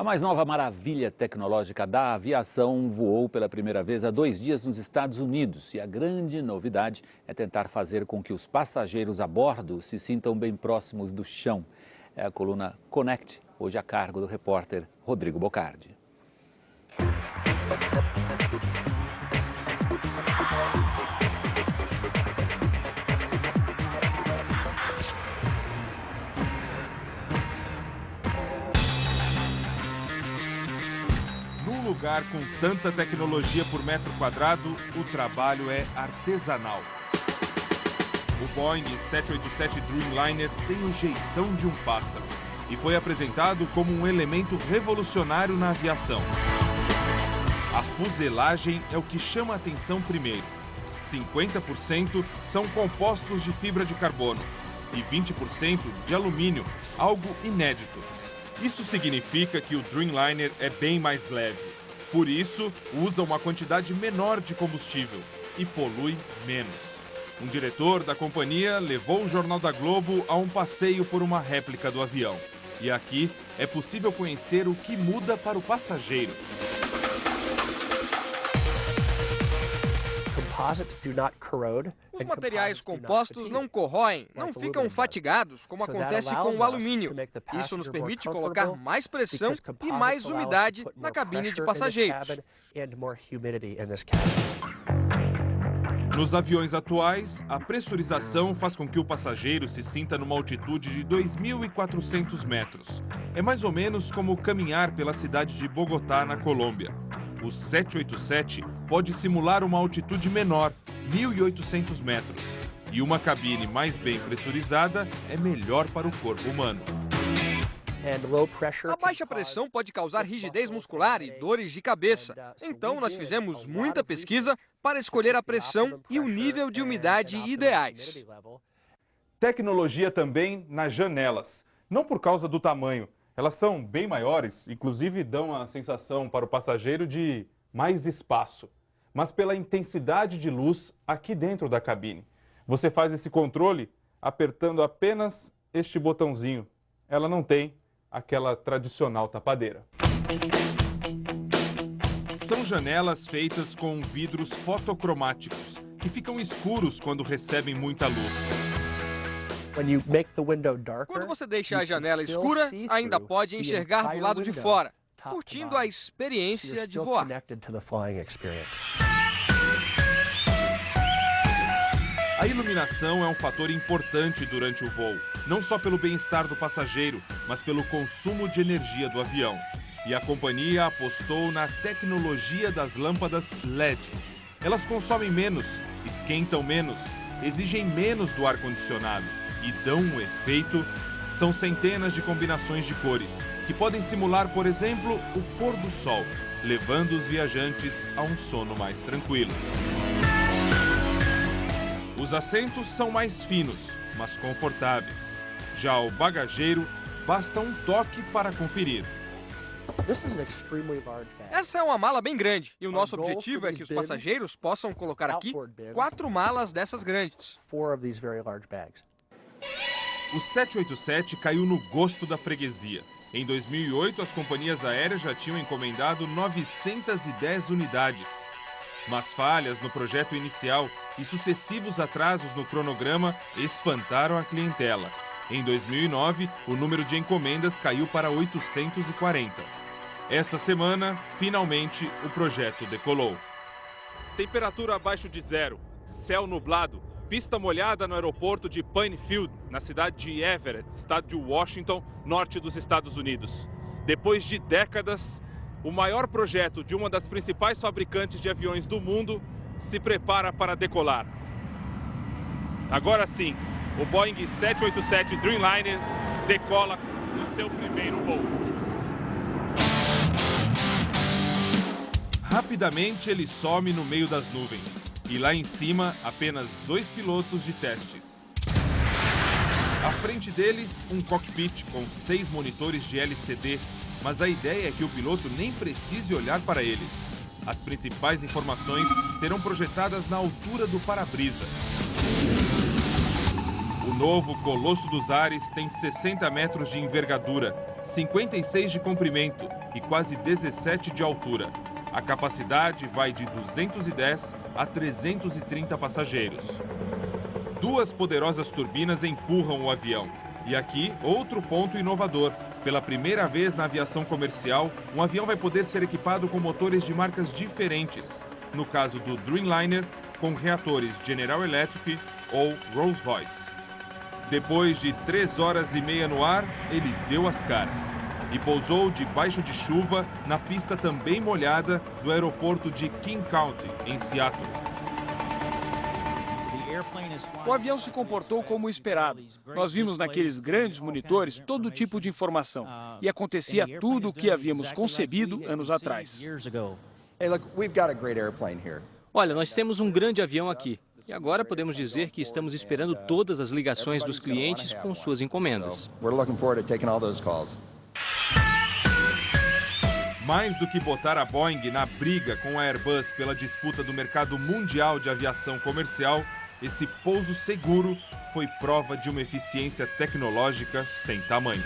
A mais nova maravilha tecnológica da aviação voou pela primeira vez há 2 dias nos Estados Unidos. E a grande novidade é tentar fazer com que os passageiros a bordo se sintam bem próximos do chão. É a coluna Connect, hoje a cargo do repórter Rodrigo Bocardi. Num lugar com tanta tecnologia por metro quadrado, o trabalho é artesanal. O Boeing 787 Dreamliner tem o jeitão de um pássaro e foi apresentado como um elemento revolucionário na aviação. A fuselagem é o que chama a atenção primeiro. 50% são compostos de fibra de carbono e 20% de alumínio, algo inédito. Isso significa que o Dreamliner é bem mais leve. Por isso, usa uma quantidade menor de combustível e polui menos. Um diretor da companhia levou o Jornal da Globo a um passeio por uma réplica do avião. E aqui é possível conhecer o que muda para o passageiro. Os materiais compostos não corroem, não ficam fatigados, como acontece com o alumínio. Isso nos permite colocar mais pressão e mais umidade na cabine de passageiros. Nos aviões atuais, a pressurização faz com que o passageiro se sinta numa altitude de 2.400 metros. É mais ou menos como caminhar pela cidade de Bogotá, na Colômbia. O 787 pode simular uma altitude menor, 1.800 metros. E uma cabine mais bem pressurizada é melhor para o corpo humano. A baixa pressão pode causar rigidez muscular e dores de cabeça. Então, nós fizemos muita pesquisa para escolher a pressão e o nível de umidade ideais. Tecnologia também nas janelas. Não por causa do tamanho. Elas são bem maiores, inclusive dão a sensação para o passageiro de mais espaço. Mas pela intensidade de luz aqui dentro da cabine. Você faz esse controle apertando apenas este botãozinho. Ela não tem aquela tradicional tapadeira. São janelas feitas com vidros fotocromáticos, que ficam escuros quando recebem muita luz. Quando você deixa a janela escura, ainda pode enxergar do lado de fora, curtindo a experiência de voar. A iluminação é um fator importante durante o voo, não só pelo bem-estar do passageiro, mas pelo consumo de energia do avião. E a companhia apostou na tecnologia das lâmpadas LED. Elas consomem menos, esquentam menos, exigem menos do ar-condicionado e dão um efeito. São centenas de combinações de cores, que podem simular, por exemplo, o pôr do sol, levando os viajantes a um sono mais tranquilo. Os assentos são mais finos, mas confortáveis. Já o bagageiro, basta um toque para conferir. Essa é uma mala bem grande e o nosso objetivo é que os passageiros possam colocar aqui 4 malas dessas grandes. O 787 caiu no gosto da freguesia. Em 2008, as companhias aéreas já tinham encomendado 910 unidades. Mas falhas no projeto inicial e sucessivos atrasos no cronograma espantaram a clientela. Em 2009, o número de encomendas caiu para 840. Essa semana, finalmente, o projeto decolou. Temperatura abaixo de zero, céu nublado, pista molhada no aeroporto de Plainfield, na cidade de Everett, estado de Washington, norte dos Estados Unidos. Depois de décadas, o maior projeto de uma das principais fabricantes de aviões do mundo se prepara para decolar. Agora sim, o Boeing 787 Dreamliner decola no seu primeiro voo. Rapidamente ele some no meio das nuvens. E lá em cima, apenas 2 pilotos de testes. À frente deles, um cockpit com 6 monitores de LCD. Mas a ideia é que o piloto nem precise olhar para eles. As principais informações serão projetadas na altura do para-brisa. O novo Colosso dos Ares tem 60 metros de envergadura, 56 de comprimento e quase 17 de altura. A capacidade vai de 210 a 330 passageiros. Duas poderosas turbinas empurram o avião. E aqui, outro ponto inovador. Pela primeira vez na aviação comercial, um avião vai poder ser equipado com motores de marcas diferentes. No caso do Dreamliner, com reatores General Electric ou Rolls Royce. Depois de 3 horas e meia no ar, ele deu as caras e pousou debaixo de chuva na pista também molhada do aeroporto de King County, em Seattle. O avião se comportou como esperado. Nós vimos naqueles grandes monitores todo tipo de informação e acontecia tudo o que havíamos concebido anos atrás. Olha, nós temos um grande avião aqui. E agora podemos dizer que estamos esperando todas as ligações dos clientes com suas encomendas. Mais do que botar a Boeing na briga com a Airbus pela disputa do mercado mundial de aviação comercial, esse pouso seguro foi prova de uma eficiência tecnológica sem tamanho.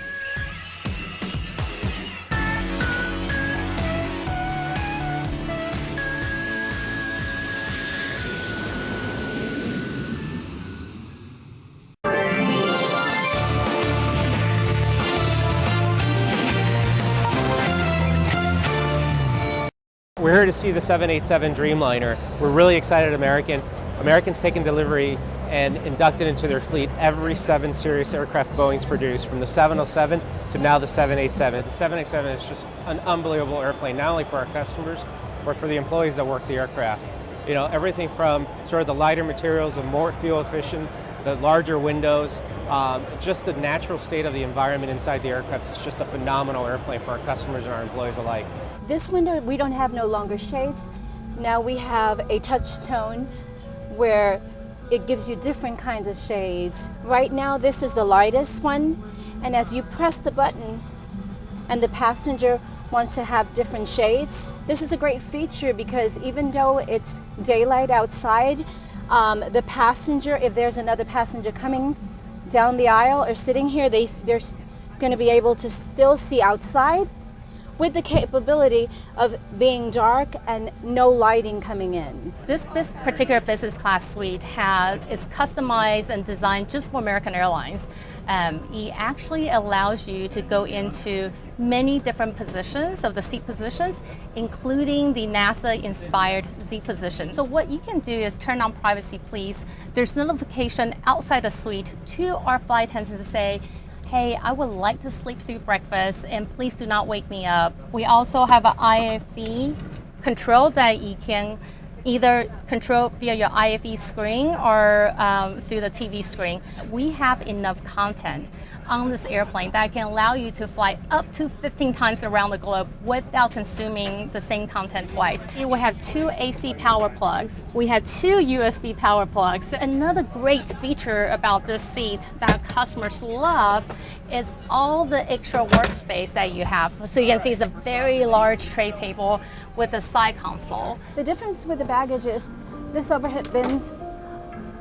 We're here to see the 787 Dreamliner. We're really excited Americans taken delivery and inducted into their fleet every 7 series aircraft Boeing's produced, from the 707 to now the 787. The 787 is just an unbelievable airplane, not only for our customers, but for the employees that work the aircraft. You know, everything from sort of the lighter materials and more fuel efficient, the larger windows, just the natural state of the environment inside the aircraft. It's just a phenomenal airplane for our customers and our employees alike. This window, we don't have no longer shades. Now we have a touch tone where it gives you different kinds of shades. Right now, this is the lightest one, and as you press the button and the passenger wants to have different shades, this is a great feature because even though it's daylight outside, the passenger, if there's another passenger coming down the aisle or sitting here, they're going to be able to still see outside with the capability of being dark and no lighting coming in. This particular business class suite is customized and designed just for American Airlines. It actually allows you to go into many different positions of the seat positions, including the NASA-inspired Z position. So what you can do is turn on privacy, please. There's notification outside the suite to our flight attendants to say, hey, I would like to sleep through breakfast and please do not wake me up. We also have an IFE control that you can either control via your IFE screen or through the TV screen. We have enough content on this airplane that can allow you to fly up to 15 times around the globe without consuming the same content twice. We have 2 AC power plugs. We have 2 USB power plugs. Another great feature about this seat that customers love is all the extra workspace that you have. So you can see it's a very large tray table with a side console. The difference with the baggage is this overhead bins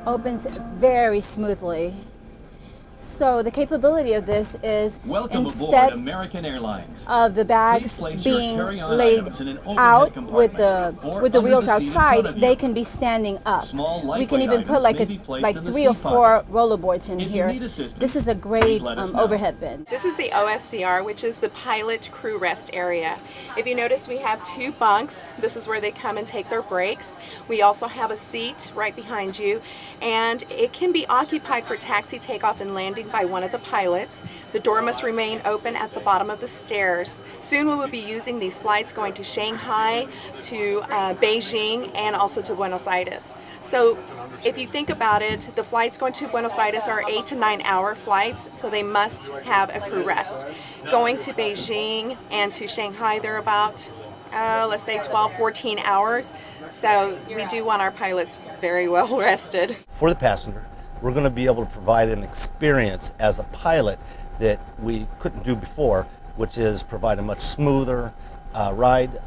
opens very smoothly. So the capability of this is instead American Airlines of the bags being laid out with the wheels outside, they can be standing up. We can even put like 3 or 4 rollerboards in here. This is a great overhead bin. This is the OFCR, which is the pilot crew rest area. If you notice, we have 2 bunks. This is where they come and take their breaks. We also have a seat right behind you, and it can be occupied for taxi, takeoff, and landing by one of the pilots. The door must remain open at the bottom of the stairs. Soon we will be using these flights going to Shanghai, to Beijing, and also to Buenos Aires. So if you think about it, the flights going to Buenos Aires are 8 to 9 hour flights, so they must have a crew rest. Going to Beijing and to Shanghai, they're about let's say 12, 14 hours. So we do want our pilots very well rested. For the passenger, we're going to be able to provide an experience as a pilot that we couldn't do before, which is provide a much smoother ride.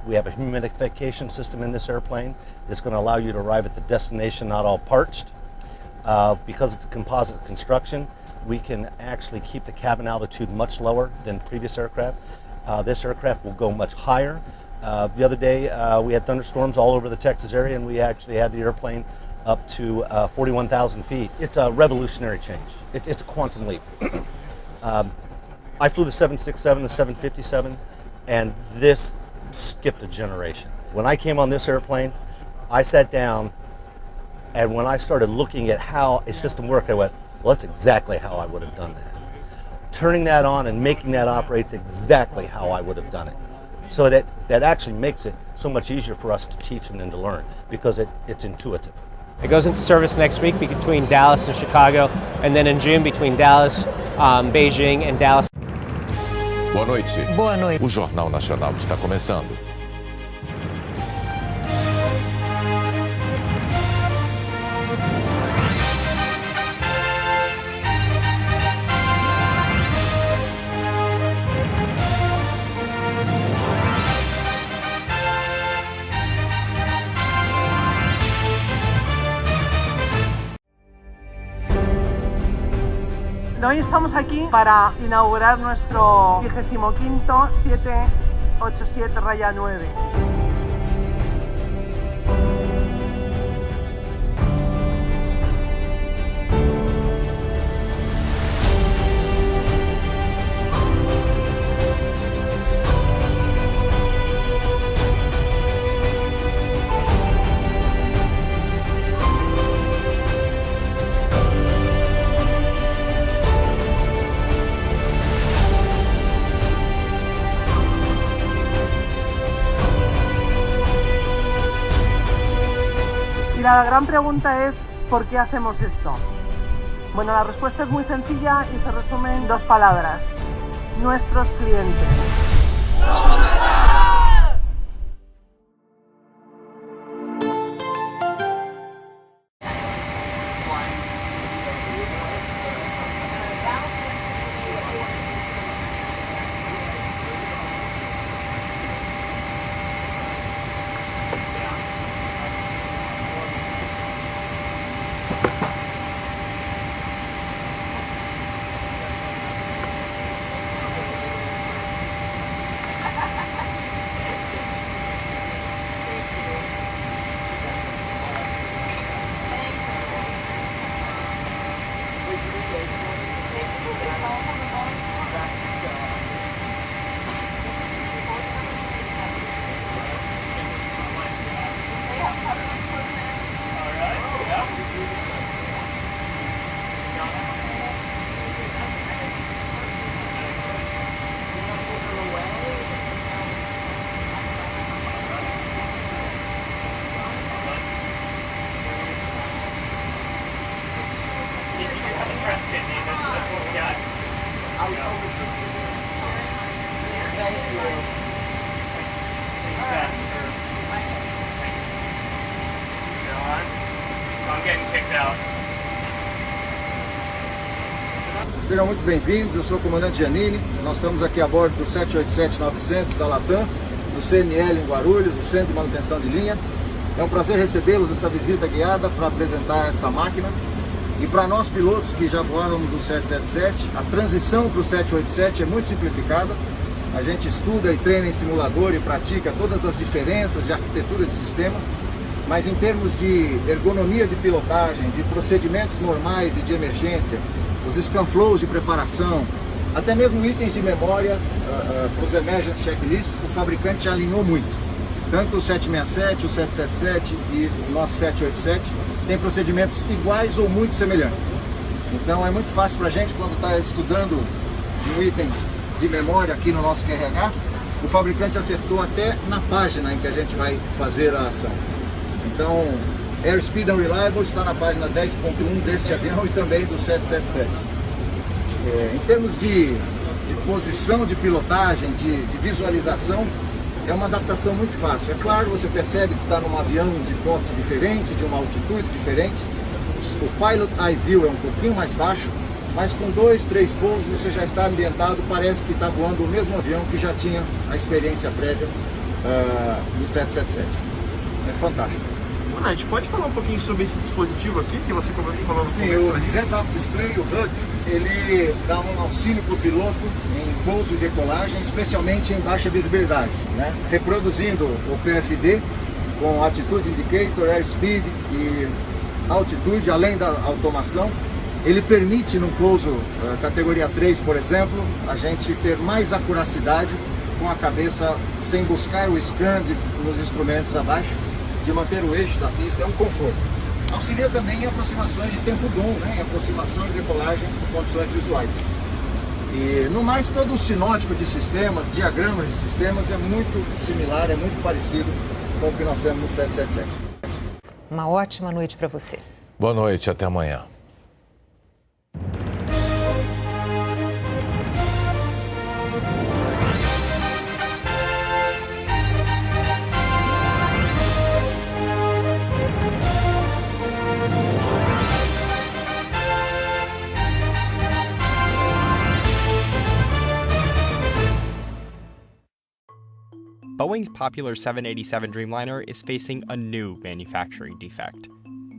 We have a humidification system in this airplane that's going to allow you to arrive at the destination not all parched. Because it's a composite construction, we can actually keep the cabin altitude much lower than previous aircraft. This aircraft will go much higher. The other day we had thunderstorms all over the Texas area, and we actually had the airplane up to 41,000 feet. It's a revolutionary change. It's a quantum leap. I flew the 767, the 757, and this skipped a generation. When I came on this airplane, I sat down, and when I started looking at how a system worked, I went, well, that's exactly how I would have done that. Turning that on and making that operate is exactly how I would have done it. So that actually makes it so much easier for us to teach and then to learn, because it's intuitive. It goes into service next week between Dallas and Chicago, and then in June between Dallas, Beijing, and Dallas. Boa noite. Boa noite. O Jornal Nacional está começando. Hoy estamos aquí para inaugurar nuestro 25º 787-9. La gran pregunta es, ¿por qué hacemos esto? Bueno, la respuesta es muy sencilla y se resume en dos palabras: nuestros clientes. Sejam muito bem-vindos, eu sou o comandante Janine, nós estamos aqui a bordo do 787-900 da Latam, do CNL em Guarulhos, o Centro de Manutenção de Linha. É um prazer recebê-los nessa visita guiada para apresentar essa máquina. E para nós pilotos que já voávamos o 777, a transição para o 787 é muito simplificada. A gente estuda e treina em simulador e pratica todas as diferenças de arquitetura de sistemas, mas em termos de ergonomia de pilotagem, de procedimentos normais e de emergência, os scan flows de preparação, até mesmo itens de memória para os emergency checklists, o fabricante já alinhou muito. Tanto o 767, o 777 e o nosso 787 têm procedimentos iguais ou muito semelhantes. Então é muito fácil para a gente, quando está estudando um item de memória aqui no nosso QRH, o fabricante acertou até na página em que a gente vai fazer a ação. Então, Airspeed and Reliable está na página 10.1 deste avião e também do 777. Em termos de posição de pilotagem, de visualização, é uma adaptação muito fácil. É claro, você percebe que está num avião de porte diferente, de uma altitude diferente. O Pilot Eye View é um pouquinho mais baixo, mas com 2, 3 pousos você já está ambientado, parece que está voando o mesmo avião que já tinha a experiência prévia no 777. É fantástico. impressionante. Pode falar pouquinho sobre esse dispositivo aqui que você falou no Sim, o head-up display, o HUD, ele dá um auxílio para o piloto em pouso e decolagem, especialmente em baixa visibilidade, né? Reproduzindo o PFD com Attitude Indicator, Airspeed e altitude, além da automação. Ele permite, num pouso categoria 3, por exemplo, a gente ter mais acuracidade com a cabeça sem buscar o scan nos instrumentos abaixo, de manter o eixo da pista, é um conforto. Auxilia também em aproximações de tempo bom, né? Em aproximação e decolagem em condições visuais. E no mais, todo o sinótico de sistemas, diagramas de sistemas é muito similar, é muito parecido com o que nós temos no 777. Uma ótima noite para você. Boa noite, até amanhã. Boeing's popular 787 Dreamliner is facing a new manufacturing defect,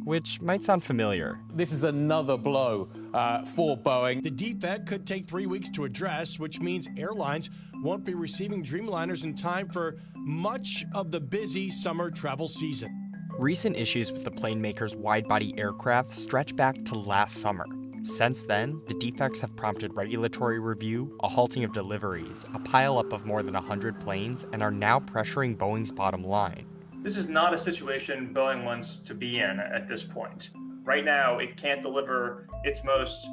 which might sound familiar. This is another blow for Boeing. The defect could take 3 weeks to address, which means airlines won't be receiving Dreamliners in time for much of the busy summer travel season. Recent issues with the plane maker's wide-body aircraft stretch back to last summer. Since then, the defects have prompted regulatory review, a halting of deliveries, a pileup of more than 100 planes, and are now pressuring Boeing's bottom line. This is not a situation Boeing wants to be in at this point. Right now, it can't deliver its most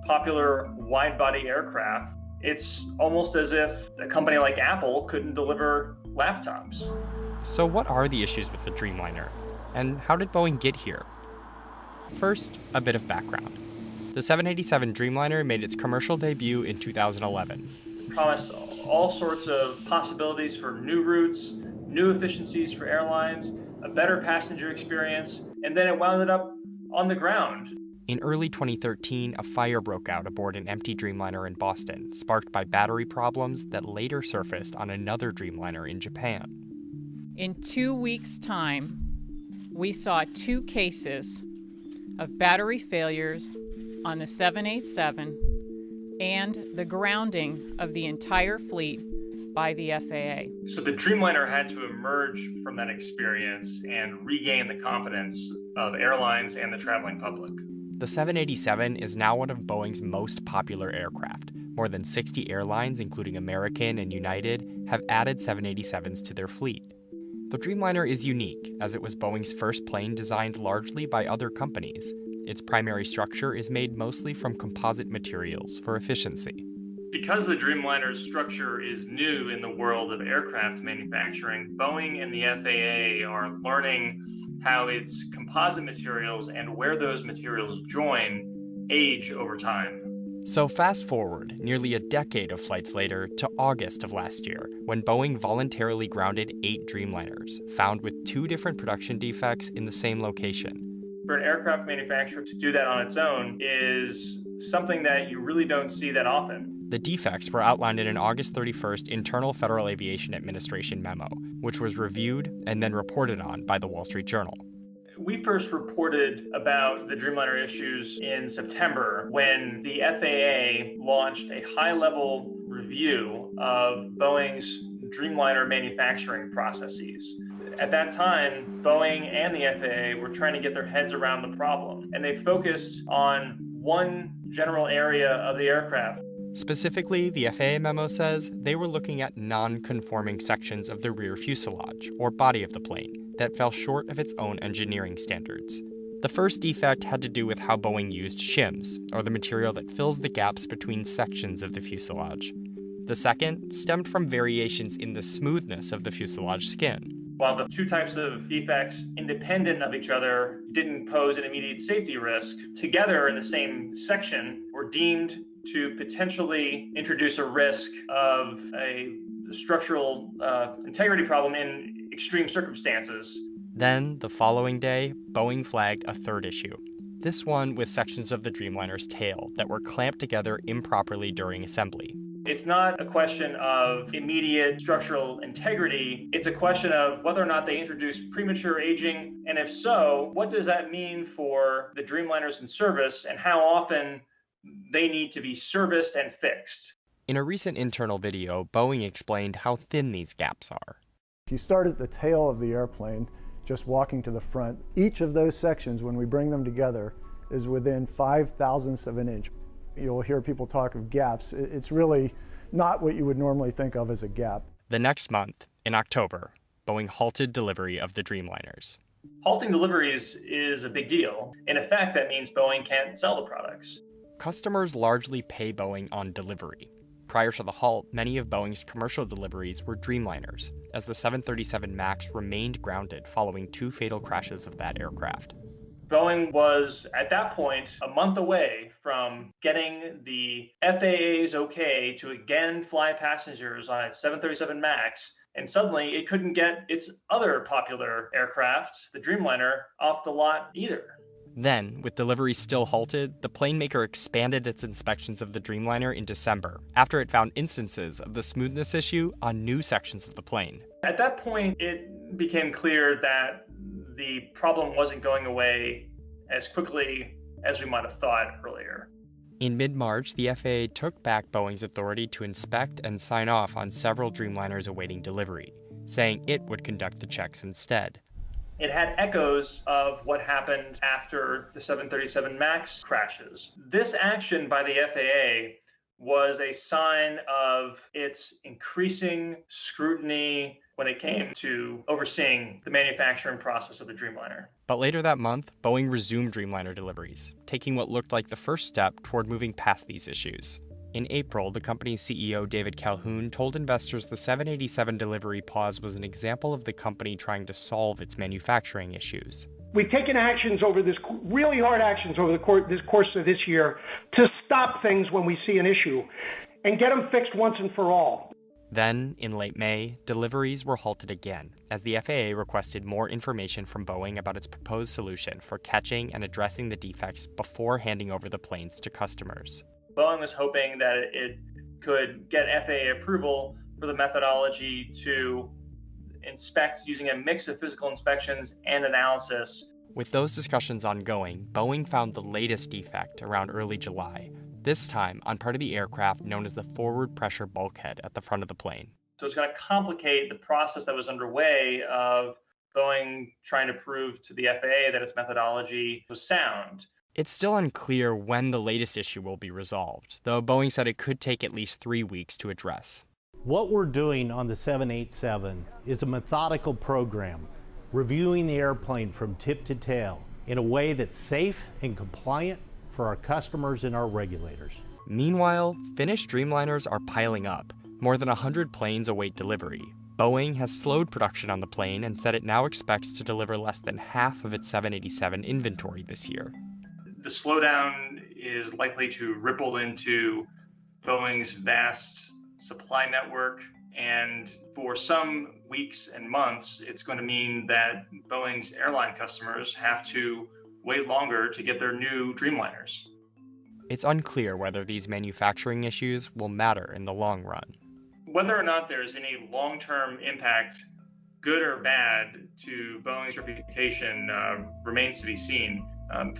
popular wide-body aircraft. It's almost as if a company like Apple couldn't deliver laptops. So what are the issues with the Dreamliner? And how did Boeing get here? First, a bit of background. The 787 Dreamliner made its commercial debut in 2011. Promised all sorts of possibilities for new routes, new efficiencies for airlines, a better passenger experience, and then it wound up on the ground. In early 2013, a fire broke out aboard an empty Dreamliner in Boston, sparked by battery problems that later surfaced on another Dreamliner in Japan. In 2 weeks' time, we saw 2 cases of battery failures on the 787 and the grounding of the entire fleet by the FAA. So the Dreamliner had to emerge from that experience and regain the confidence of airlines and the traveling public. The 787 is now one of Boeing's most popular aircraft. More than 60 airlines, including American and United, have added 787s to their fleet. The Dreamliner is unique, as it was Boeing's first plane designed largely by other companies. Its primary structure is made mostly from composite materials for efficiency. Because the Dreamliner's structure is new in the world of aircraft manufacturing, Boeing and the FAA are learning how its composite materials and where those materials join age over time. So fast forward nearly a decade of flights later to August of last year, when Boeing voluntarily grounded 8 Dreamliners, found with 2 different production defects in the same location. For an aircraft manufacturer to do that on its own is something that you really don't see that often. The defects were outlined in an August 31st internal Federal Aviation Administration memo, which was reviewed and then reported on by the Wall Street Journal. We first reported about the Dreamliner issues in September when the FAA launched a high-level review of Boeing's Dreamliner manufacturing processes. At that time, Boeing and the FAA were trying to get their heads around the problem, and they focused on one general area of the aircraft. Specifically, the FAA memo says they were looking at non-conforming sections of the rear fuselage, or body of the plane, that fell short of its own engineering standards. The first defect had to do with how Boeing used shims, or the material that fills the gaps between sections of the fuselage. The second stemmed from variations in the smoothness of the fuselage skin. While the 2 types of defects, independent of each other, didn't pose an immediate safety risk, together in the same section were deemed to potentially introduce a risk of a structural integrity problem in extreme circumstances. Then, the following day, Boeing flagged a third issue. This one with sections of the Dreamliner's tail that were clamped together improperly during assembly. It's not a question of immediate structural integrity. It's a question of whether or not they introduce premature aging, and if so, what does that mean for the Dreamliners in service and how often they need to be serviced and fixed. In a recent internal video, Boeing explained how thin these gaps are. If you start at the tail of the airplane, just walking to the front, each of those sections, when we bring them together, is within 5/1000ths of an inch. You'll hear people talk of gaps. It's really not what you would normally think of as a gap. The next month, in October, Boeing halted delivery of the Dreamliners. Halting deliveries is a big deal. In effect, that means Boeing can't sell the products. Customers largely pay Boeing on delivery. Prior to the halt, many of Boeing's commercial deliveries were Dreamliners, as the 737 MAX remained grounded following 2 fatal crashes of that aircraft. Boeing was, at that point, a month away from getting the FAA's okay to again fly passengers on its 737 MAX, and suddenly it couldn't get its other popular aircraft, the Dreamliner, off the lot either. Then, with deliveries still halted, the plane maker expanded its inspections of the Dreamliner in December, after it found instances of the smoothness issue on new sections of the plane. At that point, it became clear that the problem wasn't going away as quickly as we might have thought earlier. In mid-March, the FAA took back Boeing's authority to inspect and sign off on several Dreamliners awaiting delivery, saying it would conduct the checks instead. It had echoes of what happened after the 737 MAX crashes. This action by the FAA was a sign of its increasing scrutiny when it came to overseeing the manufacturing process of the Dreamliner. But later that month, Boeing resumed Dreamliner deliveries, taking what looked like the first step toward moving past these issues. In April, the company's CEO David Calhoun told investors the 787 delivery pause was an example of the company trying to solve its manufacturing issues. We've taken actions over this, really hard actions over the course of this year to stop things when we see an issue and get them fixed once and for all. Then, in late May, deliveries were halted again, as the FAA requested more information from Boeing about its proposed solution for catching and addressing the defects before handing over the planes to customers. Boeing was hoping that it could get FAA approval for the methodology to inspect using a mix of physical inspections and analysis. With those discussions ongoing, Boeing found the latest defect around early July, this time on part of the aircraft known as the forward pressure bulkhead at the front of the plane. So it's going to complicate the process that was underway of Boeing trying to prove to the FAA that its methodology was sound. It's still unclear when the latest issue will be resolved, though Boeing said it could take at least 3 weeks to address. What we're doing on the 787 is a methodical program, reviewing the airplane from tip to tail in a way that's safe and compliant for our customers and our regulators. Meanwhile, finished Dreamliners are piling up. More than 100 planes await delivery. Boeing has slowed production on the plane and said it now expects to deliver less than half of its 787 inventory this year. The slowdown is likely to ripple into Boeing's vast supply network, and for some weeks and months, it's going to mean that Boeing's airline customers have to wait longer to get their new Dreamliners. It's unclear whether these manufacturing issues will matter in the long run. Whether or not there's any long-term impact, good or bad, to Boeing's reputation remains to be seen.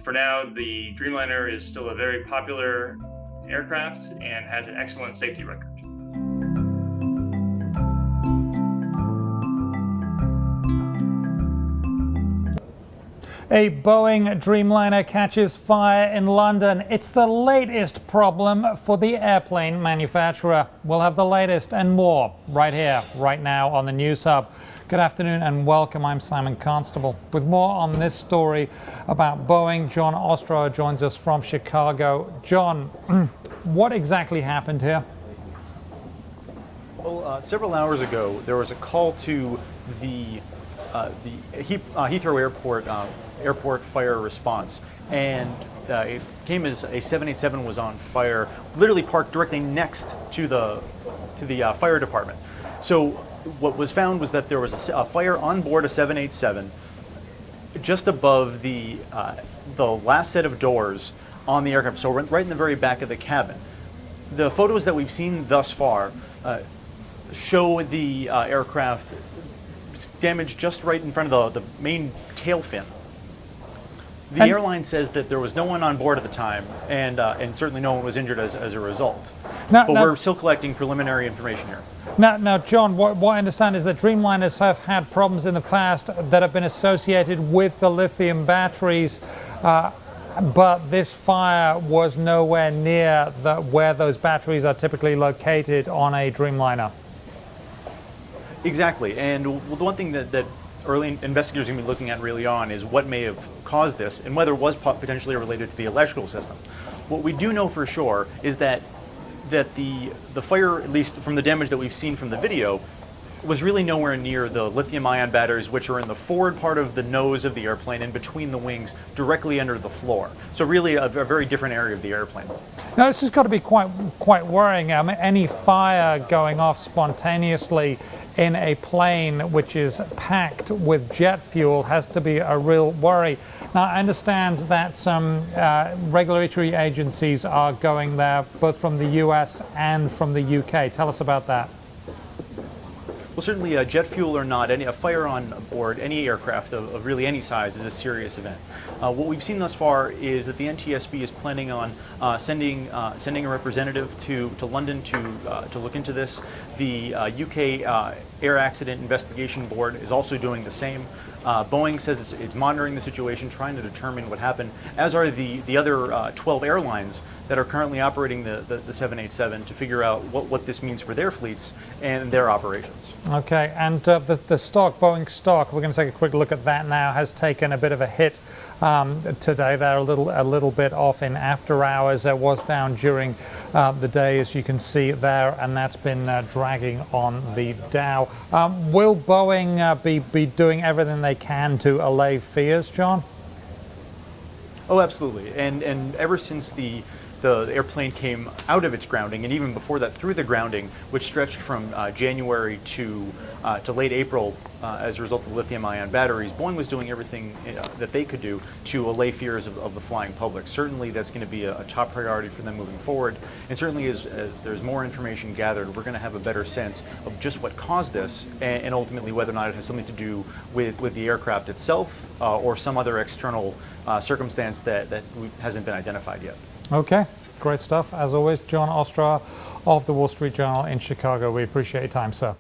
For now, the Dreamliner is still a very popular aircraft and has an excellent safety record. A Boeing Dreamliner catches fire in London. It's the latest problem for the airplane manufacturer. We'll have the latest and more right here, right now on the News Hub. Good afternoon and welcome. I'm Simon Constable. With more on this story about Boeing, John Ostrower joins us from Chicago. John, what exactly happened here? Well, several hours ago, there was a call to the Heathrow Airport fire response, and it came as a 787 was on fire, literally parked directly next to the fire department. So what was found was that there was a fire on board a 787 just above the last set of doors on the aircraft, so right in the very back of the cabin. the photos that we've seen thus far show the aircraft damaged just right in front of the main tail fin. The airline says that there was no one on board at the time, and certainly no one was injured as a result. But we're still collecting preliminary information here. Now, John, what I understand is that Dreamliners have had problems in the past that have been associated with the lithium batteries, but this fire was nowhere near where those batteries are typically located on a Dreamliner. Exactly, and the one thing that early investigators are going to be looking at really on is what may have caused this and whether it was potentially related to the electrical system. What we do know for sure is that the fire, at least from the damage that we've seen from the video, was really nowhere near the lithium-ion batteries, which are in the forward part of the nose of the airplane and between the wings, directly under the floor. So really a very different area of the airplane. Now, this has got to be quite worrying. I mean, any fire going off spontaneously in a plane which is packed with jet fuel has to be a real worry. Now, I understand that some regulatory agencies are going there, both from the US and from the UK. Tell us about that. Well, certainly jet fuel or not, a fire on board any aircraft of really any size is a serious event. What we've seen thus far is that the NTSB is planning on sending a representative to London to look into this. The UK Air Accident Investigation Board is also doing the same. Boeing says it's monitoring the situation, trying to determine what happened, as are the other 12 airlines that are currently operating the 787 to figure out what this means for their fleets and their operations. Okay, and the stock, Boeing stock, we're going to take a quick look at that now, has taken a bit of a hit today. They're a little bit off in after hours. It was down during the day, as you can see there, and that's been dragging on the Dow. Will Boeing be doing everything they can to allay fears, John? Oh, absolutely. And ever since the airplane came out of its grounding, and even before that through the grounding, which stretched from January to late April as a result of lithium-ion batteries, Boeing was doing everything that they could do to allay fears of the flying public. Certainly that's going to be a top priority for them moving forward, and certainly as there's more information gathered, we're going to have a better sense of just what caused this, and ultimately whether or not it has something to do with the aircraft itself or some other external circumstance that hasn't been identified yet. Okay, great stuff. As always, John Ostrower of the Wall Street Journal in Chicago. We appreciate your time, sir.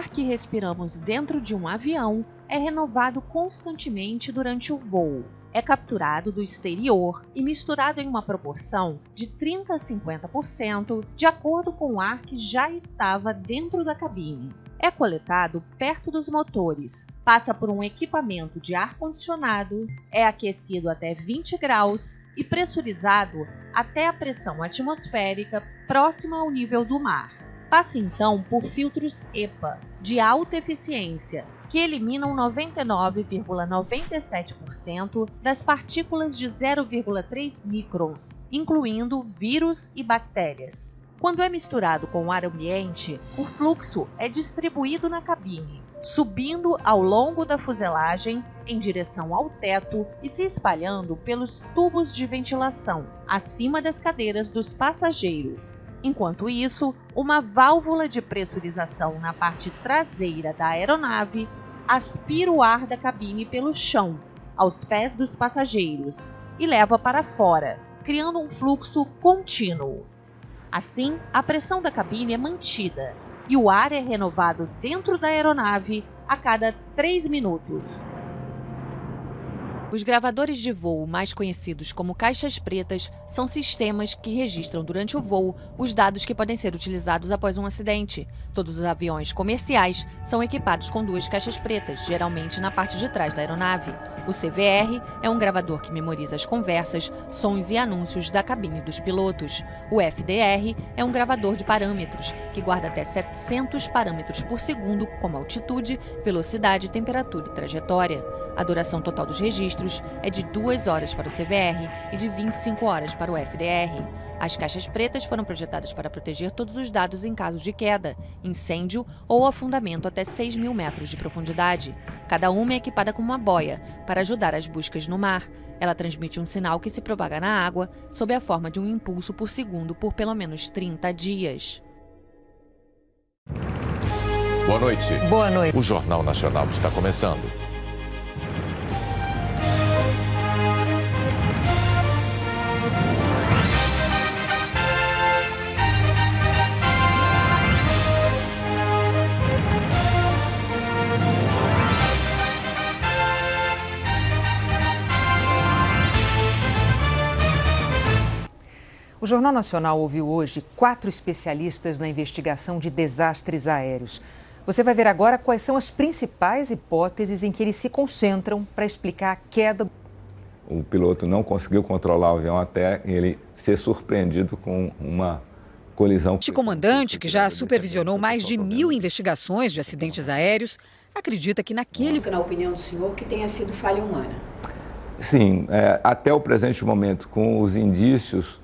ar que respiramos dentro de um avião é renovado constantemente durante o voo. É capturado do exterior e misturado em uma proporção de 30% a 50% de acordo com o ar que já estava dentro da cabine. É coletado perto dos motores, passa por um equipamento de ar-condicionado, é aquecido até 20 graus e pressurizado até a pressão atmosférica próxima ao nível do mar. Passa então por filtros EPA de alta eficiência, que eliminam 99,97% das partículas de 0,3 microns, incluindo vírus e bactérias. Quando é misturado com o ar ambiente, o fluxo é distribuído na cabine, subindo ao longo da fuselagem em direção ao teto e se espalhando pelos tubos de ventilação acima das cadeiras dos passageiros. Enquanto isso, uma válvula de pressurização na parte traseira da aeronave aspira o ar da cabine pelo chão, aos pés dos passageiros, e leva para fora, criando um fluxo contínuo. Assim, a pressão da cabine é mantida e o ar é renovado dentro da aeronave a cada 3 minutos. Os gravadores de voo, mais conhecidos como caixas pretas, são sistemas que registram durante o voo os dados que podem ser utilizados após um acidente. Todos os aviões comerciais são equipados com 2 caixas pretas, geralmente na parte de trás da aeronave. O CVR é um gravador que memoriza as conversas, sons e anúncios da cabine dos pilotos. O FDR é um gravador de parâmetros, que guarda até 700 parâmetros por segundo, como altitude, velocidade, temperatura e trajetória. A duração total dos registros é de 2 horas para o CVR e de 25 horas para o FDR. As caixas pretas foram projetadas para proteger todos os dados em caso de queda, incêndio ou afundamento até 6.000 metros de profundidade. Cada uma é equipada com uma boia para ajudar as buscas no mar. Ela transmite um sinal que se propaga na água sob a forma de um impulso por segundo por pelo menos 30 dias. Boa noite. Boa noite. O Jornal Nacional está começando. O Jornal Nacional ouviu hoje 4 especialistas na investigação de desastres aéreos. Você vai ver agora quais são as principais hipóteses em que eles se concentram para explicar a queda. O piloto não conseguiu controlar o avião até ele ser surpreendido com uma colisão. Este comandante, que já supervisionou mais de 1.000 investigações de acidentes aéreos, acredita que Na opinião do senhor, que tenha sido falha humana. Sim, até o presente momento, com os indícios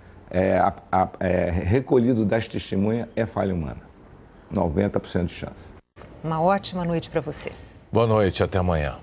recolhido das testemunhas, é falha humana. 90% de chance. Uma ótima noite para você. Boa noite, até amanhã.